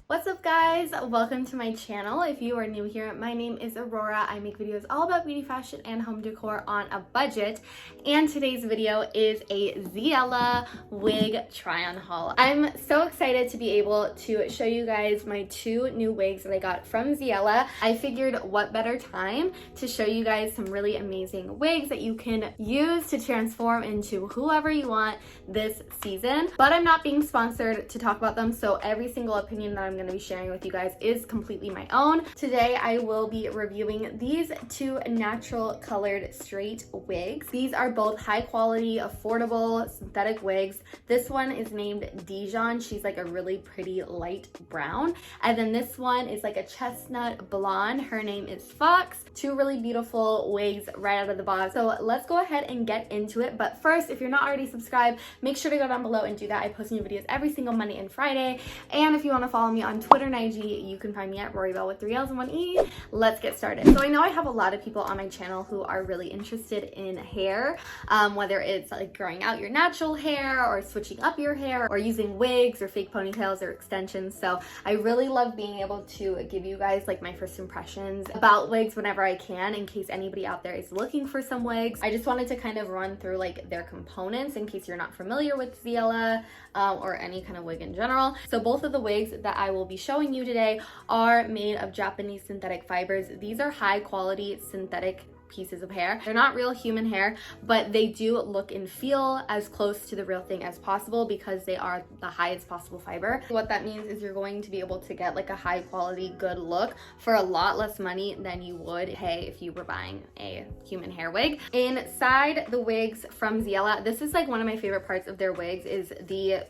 What's up guys, welcome to my channel. If you are new here, my name is Aurora. I make videos all about beauty, fashion, and home decor on a budget, and today's video is a Zee.elle wig try-on haul. I'm so excited to be able to show you guys my two new wigs that I got from Zee.elle. I figured what better time to show you guys some really amazing wigs that you can use to transform into whoever you want this season. But I'm not being sponsored to talk about them, so every single opinion that I'm going to be sharing with you guys is completely my own. Today I will be reviewing these two natural colored straight wigs. These are both high quality, affordable synthetic wigs. This one is named Dijon. She's like a really pretty light brown. And then this one is like a chestnut blonde. Her name is Fox. Two really beautiful wigs right out of the box. So let's go ahead and get into it. But first, if you're not already subscribed, make sure to go down below and do that. I post new videos every single Monday and Friday. And if you want to follow me on Twitter and IG, you can find me at Rory-Belle with 3 L's and 1 E. Let's get started. So I know I have a lot of people on my channel who are really interested in hair, whether it's like growing out your natural hair or switching up your hair or using wigs or fake ponytails or extensions. So I really love being able to give you guys like my first impressions about wigs whenever I can, in case anybody out there is looking for some wigs. I just wanted to kind of run through like their components in case you're not familiar with Zee.elle or any kind of wig in general. So both of the wigs that I will be showing you today are made of Japanese synthetic fibers. These are high quality synthetic pieces of hair. They're not real human hair, but they do look and feel as close to the real thing as possible because they are the highest possible fiber. What that means is you're going to be able to get like a high quality, good look for a lot less money than you would pay if you were buying a human hair wig. Inside the wigs from Zee.elle, this is like one of my favorite parts of their wigs, is the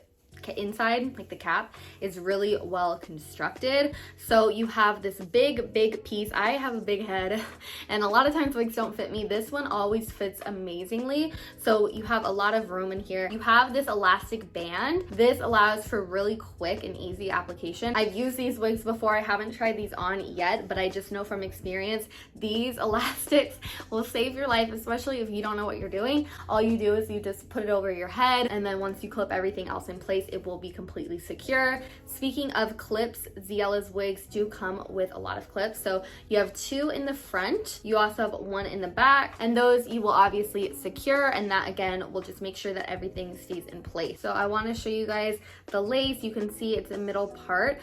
inside, like the cap is really well constructed. So you have this big piece. I have a big head and a lot of times wigs don't fit me. This one always fits amazingly. So you have a lot of room in here. You have this elastic band. This allows for really quick and easy application. I've used these wigs before. I haven't tried these on yet, but I just know from experience these elastics will save your life, especially if you don't know what you're doing. All you do is you just put it over your head, and then once you clip everything else in place, it will be completely secure. Speaking of clips, Zee.elle's wigs do come with a lot of clips. So you have 2 in the front, you also have 1 in the back, and those you will obviously secure, and that again will just make sure that everything stays in place. So I want to show you guys the lace. You can see it's the middle part.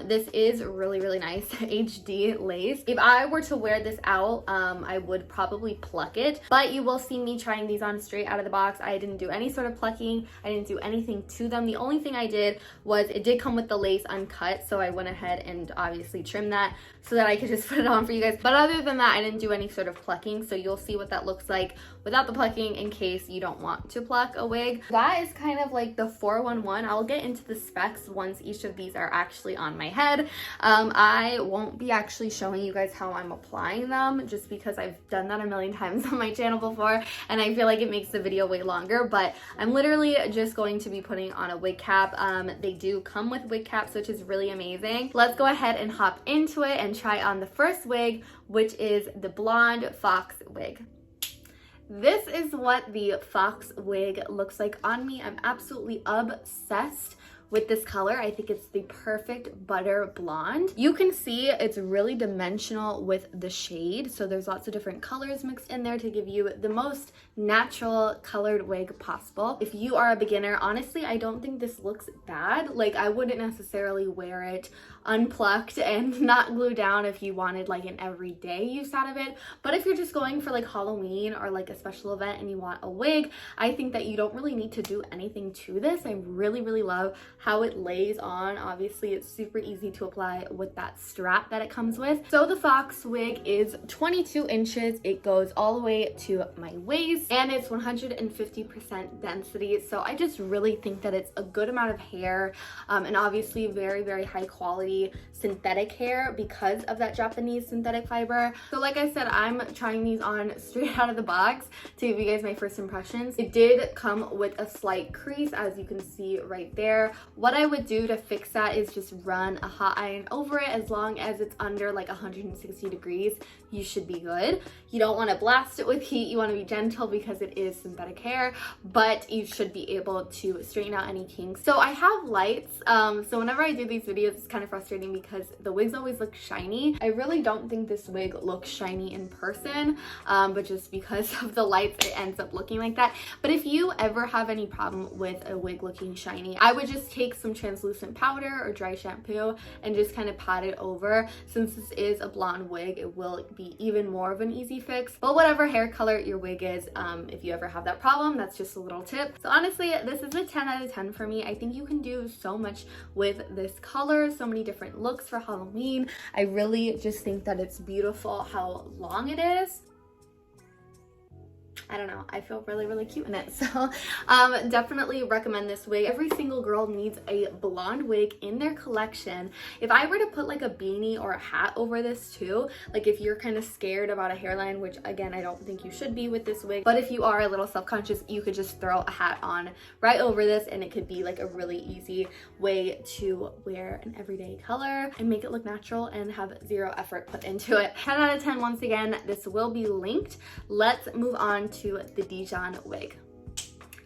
This is really nice HD lace. If I were to wear this out, I would probably pluck it, but you will see me trying these on straight out of the box. I didn't do any sort of plucking. I didn't do anything to them. The only thing I did was, it did come with the lace uncut, so I went ahead and obviously trimmed that so that I could just put it on for you guys. But other than that, I didn't do any sort of plucking, so you'll see what that looks like without the plucking in case you don't want to pluck a wig. That is kind of like the 411. I'll get into the specs once each of these are actually on my head. I won't be actually showing you guys how I'm applying them, just because I've done that a million times on my channel before and I feel like it makes the video way longer. But I'm literally just going to be putting on a wig cap. They do come with wig caps, which is really amazing. Let's go ahead and hop into it and try on the first wig, which is the blonde Fox wig. This is what the Fox wig looks like on me. I'm absolutely obsessed with this color. I think it's the perfect butter blonde. You can see it's really dimensional with the shade, so there's lots of different colors mixed in there to give you the most natural colored wig possible. If you are a beginner, honestly, I don't think this looks bad. Like, I wouldn't necessarily wear it unplucked and not glued down if you wanted like an everyday use out of it. But if you're just going for like Halloween or like a special event and you want a wig, I think that you don't really need to do anything to this. I really love how it lays on. Obviously, it's super easy to apply with that strap that it comes with. So the Fox wig is 22 inches. It goes all the way to my waist and it's 150% density. So I just really think that it's a good amount of hair, and obviously very high quality synthetic hair because of that Japanese synthetic fiber. So like I said, I'm trying these on straight out of the box to give you guys my first impressions. It did come with a slight crease, as you can see right there, what I would do to fix that is just run a hot iron over it. As long as it's under like 160 degrees, you should be good. You don't want to blast it with heat. You want to be gentle because it is synthetic hair, but you should be able to straighten out any kinks. So I have lights. So whenever I do these videos, it's kind of frustrating because the wigs always look shiny. I really don't think this wig looks shiny in person, but just because of the lights, it ends up looking like that. But if you ever have any problem with a wig looking shiny, I would just take some translucent powder or dry shampoo and just kind of pat it over. Since this is a blonde wig, it will be even more of an easy fix. But whatever hair color your wig is, if you ever have that problem, that's just a little tip. So honestly, this is a 10 out of 10 for me. I think you can do so much with this color, so many different looks for Halloween. I really just think that it's beautiful how long it is. I don't know, I feel really, really cute in it. So definitely recommend this wig. Every single girl needs a blonde wig in their collection. If I were to put like a beanie or a hat over this too, like if you're kind of scared about a hairline, which again, I don't think you should be with this wig, but if you are a little self-conscious, you could just throw a hat on right over this and it could be like a really easy way to wear an everyday color and make it look natural and have zero effort put into it. 10 out of 10 once again. This will be linked. Let's move on to the Dijon wig.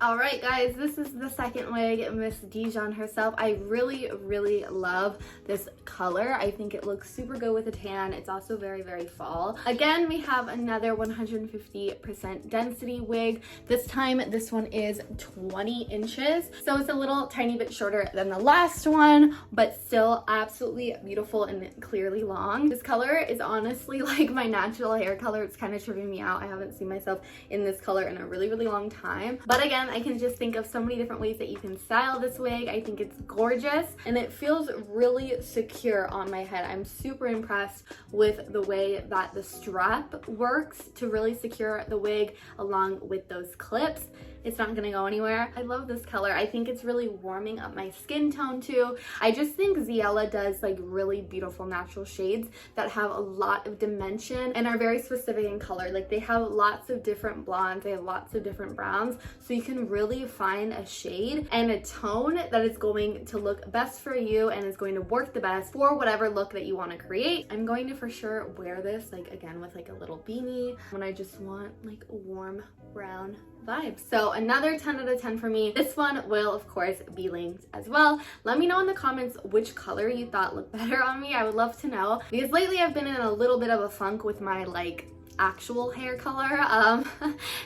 All right, guys, this is the second wig, Miss Dijon herself. I really, really love this color. I think it looks super good with a tan. It's also very, very fall. Again, we have another 150% density wig. This time, this one is 20 inches. So it's a little tiny bit shorter than the last one, but still absolutely beautiful and clearly long. This color is honestly like my natural hair color. It's kind of tripping me out. I haven't seen myself in this color in a really, really long time. But again, I can just think of so many different ways that you can style this wig. I think it's gorgeous and it feels really secure on my head. I'm super impressed with the way that the strap works to really secure the wig along with those clips. It's not gonna go anywhere. I love this color. I think it's really warming up my skin tone too. I just think Zee.elle does like really beautiful natural shades that have a lot of dimension and are very specific in color. Like they have lots of different blondes, they have lots of different browns. So you can really find a shade and a tone that is going to look best for you and is going to work the best for whatever look that you want to create. I'm going to for sure wear this like again with like a little beanie when I just want like a warm brown vibe. So another 10 out of 10 for me. This one will of course be linked as well. Let me know in the comments which color you thought looked better on me. I would love to know because lately I've been in a little bit of a funk with my like actual hair color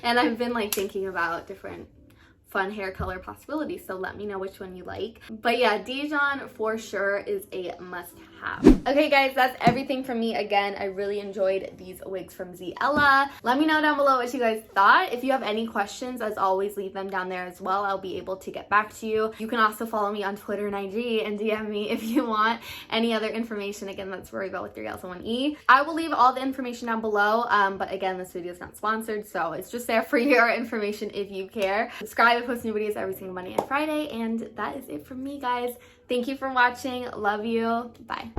and I've been like thinking about different fun hair color possibilities, so let me know which one you like. But yeah, Dijon for sure is a must have. Okay guys, that's everything from me. Again, I really enjoyed these wigs from Zee.elle. Let me know down below what you guys thought. If you have any questions, as always, leave them down there as well. I'll be able to get back to you. You can also follow me on Twitter and IG and DM me if you want any other information. Again, that's Rory with 3L's and 1E. I will leave all the information down below, but again, this video is not sponsored, so it's just there for your information if you care. Subscribe. I post new videos every single Monday and Friday, and that is it from me, guys. Thank you for watching. Love you. Bye.